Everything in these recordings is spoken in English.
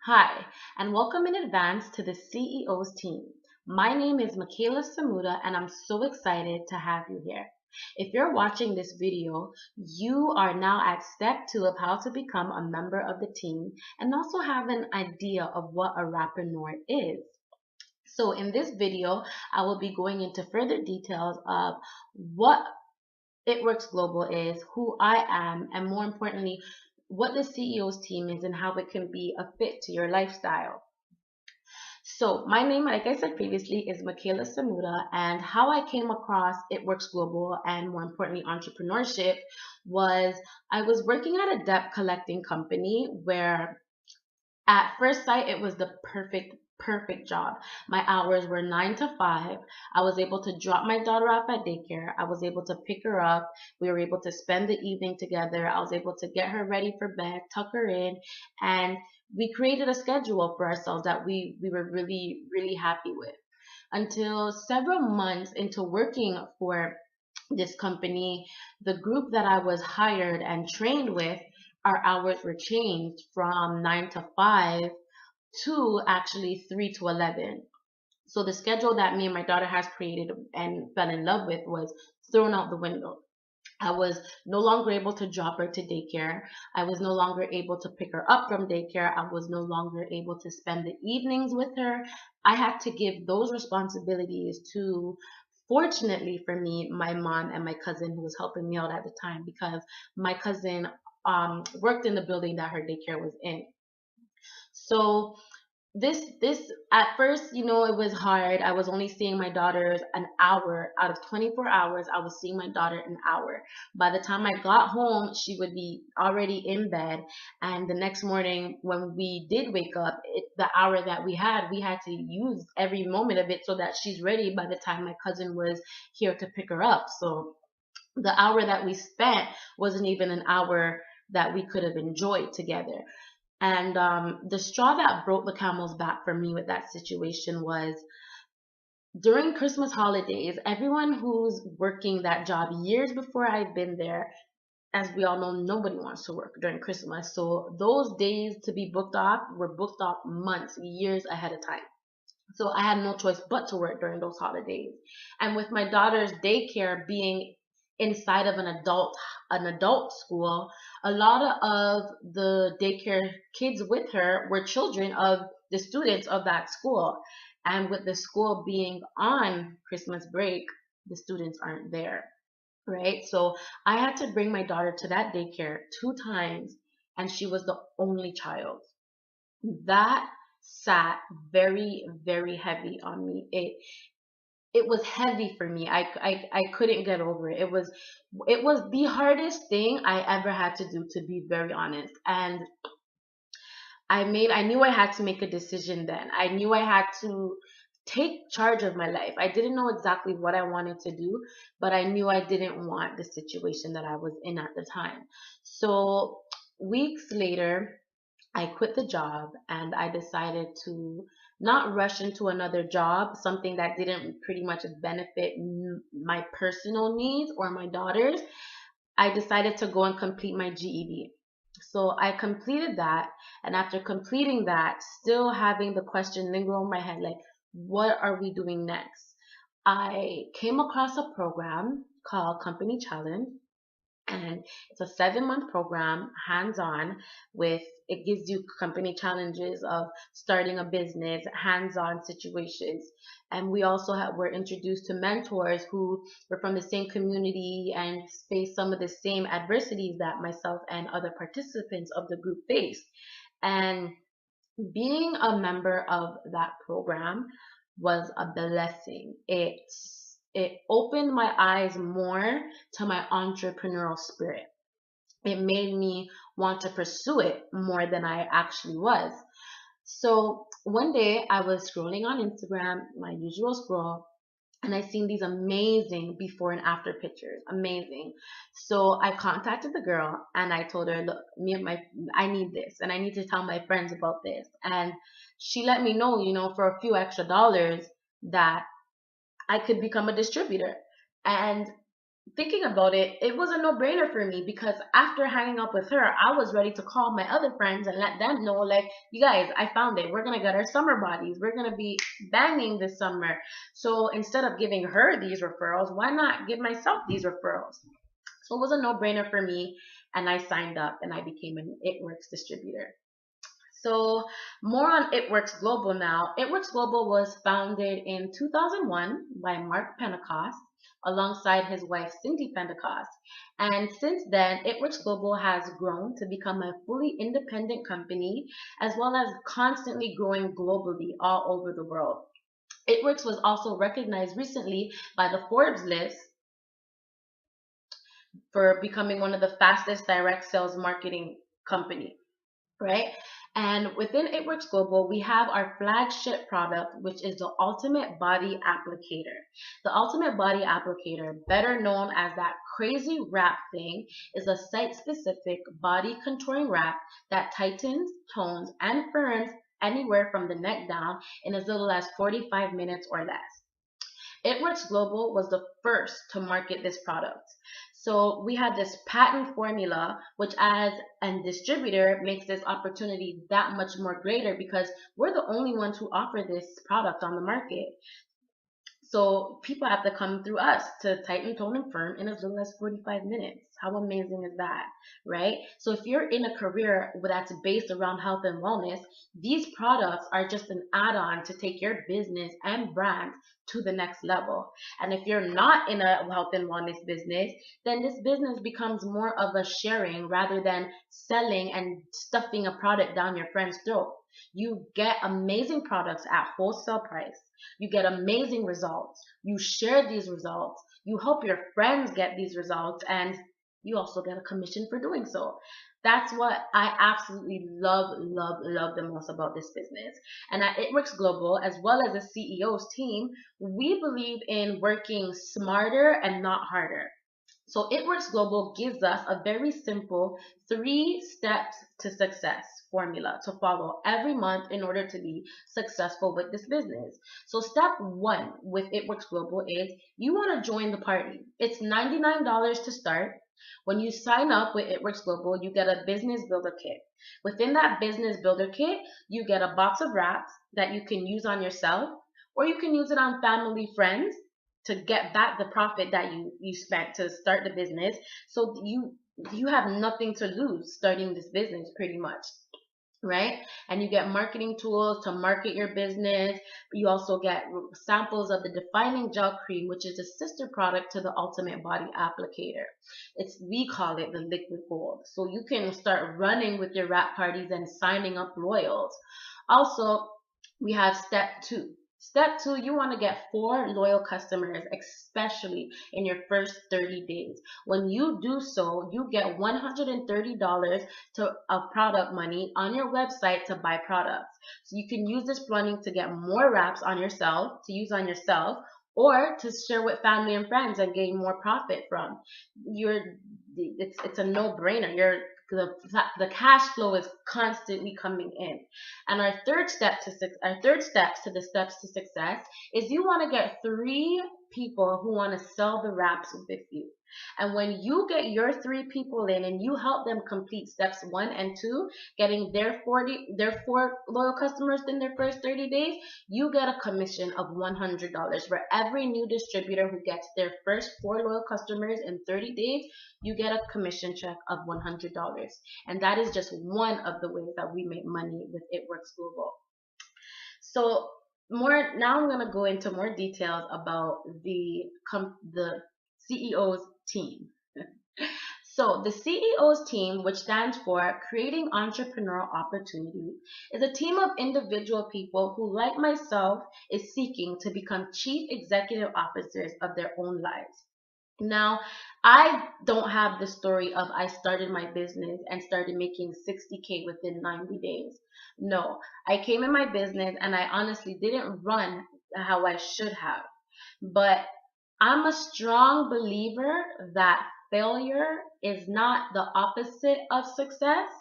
Hi, and welcome in advance to the CEOs team. My name is Michaela Samuda, and I'm so excited to have you here. If you're watching this video, you are now at step 2 of how to become a member of the team and also have an idea of what a rapreneur is. So in this video, I will be going into further details of what It Works Global is, who I am, and more importantly, what the CEO's team is and how it can be a fit to your lifestyle. So my name, like I said previously, is Michaela Samuda, and how I came across It Works Global and more importantly entrepreneurship was I was working at a debt collecting company where at first sight it was the perfect job. My hours were 9 to 5. I was able to drop my daughter off at daycare. I was able to pick her up. We were able to spend the evening together. I was able to get her ready for bed, tuck her in, and we created a schedule for ourselves that we were really happy with. Until several months into working for this company, the group that I was hired and trained with, our hours were changed from 9 to 5 to actually 3 to 11. So the schedule that me and my daughter has created and fell in love with was thrown out the window. I was no longer able to drop her to daycare. I was no longer able to pick her up from daycare. I was no longer able to spend the evenings with her. I had to give those responsibilities to, fortunately for me, my mom and my cousin who was helping me out at the time because my cousin worked in the building that her daycare was in. So this at first, it was hard. I was only seeing my daughters an hour out of 24 hours. I was seeing my daughter an hour. By the time I got home, she would be already in bed. And the next morning, when we did wake up, the hour that we had to use every moment of it so that she's ready by the time my cousin was here to pick her up. So the hour that we spent wasn't even an hour that we could have enjoyed together. And the straw that broke the camel's back for me with that situation was during Christmas holidays, everyone who's working that job years before I've been there, as we all know, nobody wants to work during Christmas. So those days to be booked off were booked off months, years ahead of time. So I had no choice but to work during those holidays. And with my daughter's daycare being inside of an adult school, a lot of the daycare kids with her were children of the students of that school. And with the school being on Christmas break, the students aren't there, right? So I had to bring my daughter to that daycare 2 times, and she was the only child. That sat very heavy on me. It was heavy for me. I couldn't get over it. It was the hardest thing I ever had to do, to be very honest. And I knew I had to make a decision then. I knew I had to take charge of my life. I didn't know exactly what I wanted to do, but I knew I didn't want the situation that I was in at the time. So weeks later, I quit the job and I decided to not rush into another job, something that didn't pretty much benefit my personal needs or my daughter's. I decided to go and complete my GED. So I completed that, and after completing that, still having the question linger in my head, like, what are we doing next? I came across a program called Company Challenge, and it's a 7-month program, hands-on, with it gives you company challenges of starting a business, hands-on situations. And we also were introduced to mentors who were from the same community and faced some of the same adversities that myself and other participants of the group faced. And being a member of that program was a blessing. It opened my eyes more to my entrepreneurial spirit. It made me want to pursue it more than I actually was. So one day I was scrolling on Instagram, my usual scroll, and I seen these amazing before and after pictures. Amazing. So I contacted the girl and I told her, look, I need this and I need to tell my friends about this. And she let me know, for a few extra dollars that I could become a distributor. And thinking about it, it was a no-brainer for me because after hanging up with her, I was ready to call my other friends and let them know, like, you guys, I found it. We're gonna get our summer bodies. We're gonna be banging this summer. So instead of giving her these referrals, why not give myself these referrals? So it was a no-brainer for me, and I signed up and I became an It Works distributor. So more on It Works Global now. It Works Global was founded in 2001 by Mark Pentecost alongside his wife Cindy Pentecost. And since then, It Works Global has grown to become a fully independent company as well as constantly growing globally all over the world. It Works was also recognized recently by the Forbes list for becoming one of the fastest direct sales marketing company, right? And within It Works Global, we have our flagship product, which is the Ultimate Body Applicator. The Ultimate Body Applicator, better known as that crazy wrap thing, is a site-specific body contouring wrap that tightens, tones, and firms anywhere from the neck down in as little as 45 minutes or less. It Works Global was the first to market this product. So we had this patent formula, which as a distributor makes this opportunity that much more greater because we're the only ones who offer this product on the market. So people have to come through us to tighten, tone, and firm in as little as 45 minutes. How amazing is that, right? So if you're in a career that's based around health and wellness, these products are just an add-on to take your business and brand to the next level. And if you're not in a health and wellness business, then this business becomes more of a sharing rather than selling and stuffing a product down your friend's throat. You get amazing products at wholesale price. You get amazing results. You share these results. You help your friends get these results, and you also get a commission for doing so. That's what I absolutely love, love, love the most about this business. And at It Works Global, as well as the CEO's team, we believe in working smarter and not harder. So It Works Global gives us a very simple 3 steps to success formula to follow every month in order to be successful with this business. So step one with It Works Global is you want to join the party. It's $99 to start. When you sign up with It Works Global, you get a business builder kit. Within that business builder kit, you get a box of wraps that you can use on yourself, or you can use it on family, friends, to get back the profit that you spent to start the business. So you have nothing to lose starting this business pretty much, right? And you get marketing tools to market your business. You also get samples of the defining gel cream, which is a sister product to the Ultimate Body Applicator. We call it the liquid gold. So you can start running with your wrap parties and signing up royals. Also, we have step two. Step two, you want to get 4 loyal customers, especially in your first 30 days. When you do so, you get $130 to of product money on your website to buy products. So you can use this money to get more wraps on yourself, to use on yourself, or to share with family and friends and gain more profit from. It's a no-brainer. The cash flow is constantly coming in. And our third steps to the steps to success is you want to get 3 people who want to sell the wraps with you. And when you get your 3 people in and you help them complete steps 1 and 2, getting their 4 loyal customers in their first 30 days, you get a commission of $100. For every new distributor who gets their first 4 loyal customers in 30 days, you get a commission check of $100. And that is just one of the ways that we make money with It Works Global. So now I'm going to go into more details about the CEO's team. So the CEO's team, which stands for Creating Entrepreneurial Opportunity, is a team of individual people who, like myself, is seeking to become chief executive officers of their own lives. Now, I don't have the story of I started my business and started making 60K within 90 days. No, I came in my business and I honestly didn't run how I should have. But I'm a strong believer that failure is not the opposite of success.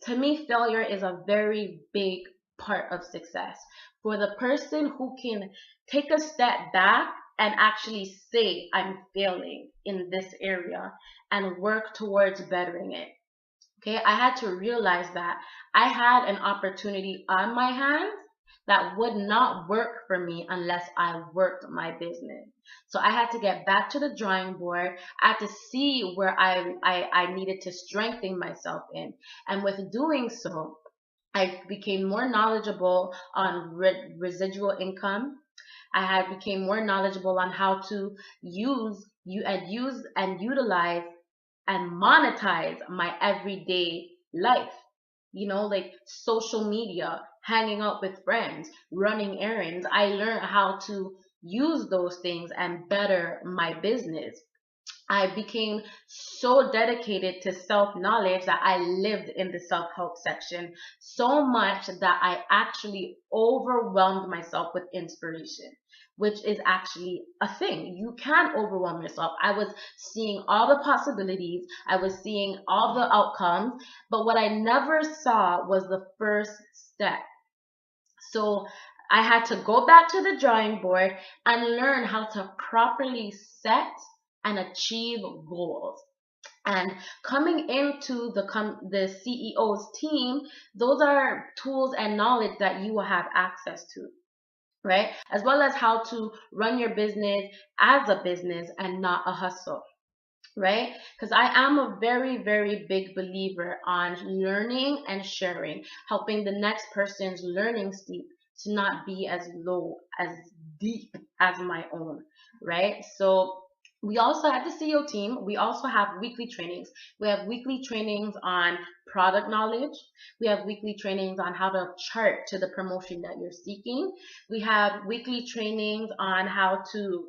To me, failure is a very big part of success. For the person who can take a step back and actually say I'm failing in this area and work towards bettering it. Okay, I had to realize that I had an opportunity on my hands that would not work for me unless I worked my business. So I had to get back to the drawing board. I had to see where I needed to strengthen myself in. And with doing so, I became more knowledgeable on residual income. I had became more knowledgeable on how to use and utilize and monetize my everyday life. Like social media, hanging out with friends, running errands. I learned how to use those things and better my business. I became so dedicated to self knowledge that I lived in the self help section so much that I actually overwhelmed myself with inspiration, which is actually a thing. You can overwhelm yourself. I was seeing all the possibilities, I was seeing all the outcomes, but what I never saw was the first step. So I had to go back to the drawing board and learn how to properly set and achieve goals. And coming into the CEO's team, those are tools and knowledge that you will have access to, right? As well as how to run your business as a business and not a hustle, right? Because I am a very, very big believer on learning and sharing, helping the next person's learning steep to not be as low, as deep as my own, right? So we also at the CEO team, we also have weekly trainings. We have weekly trainings on product knowledge. We have weekly trainings on how to chart to the promotion that you're seeking. We have weekly trainings on how to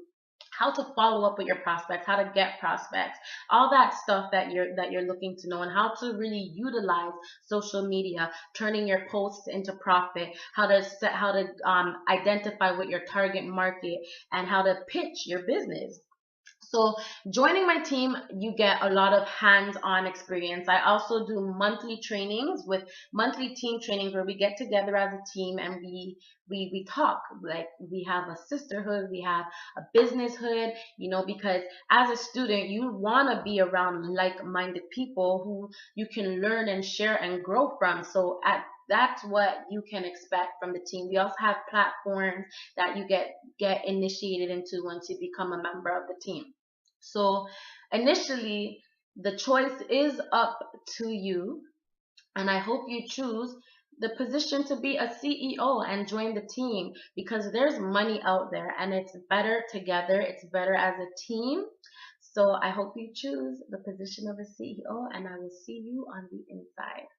follow up with your prospects, how to get prospects, all that stuff that you're looking to know, and how to really utilize social media, turning your posts into profit, how to identify with your target market, and how to pitch your business. So joining my team, you get a lot of hands-on experience. I also do monthly team trainings where we get together as a team and we talk. Like we have a sisterhood, we have a business hood, because as a student, you want to be around like-minded people who you can learn and share and grow from. So that's what you can expect from the team. We also have platforms that you get initiated into once you become a member of the team. So initially, the choice is up to you, and I hope you choose the position to be a CEO and join the team, because there's money out there and it's better together, it's better as a team. So I hope you choose the position of a CEO, and I will see you on the inside.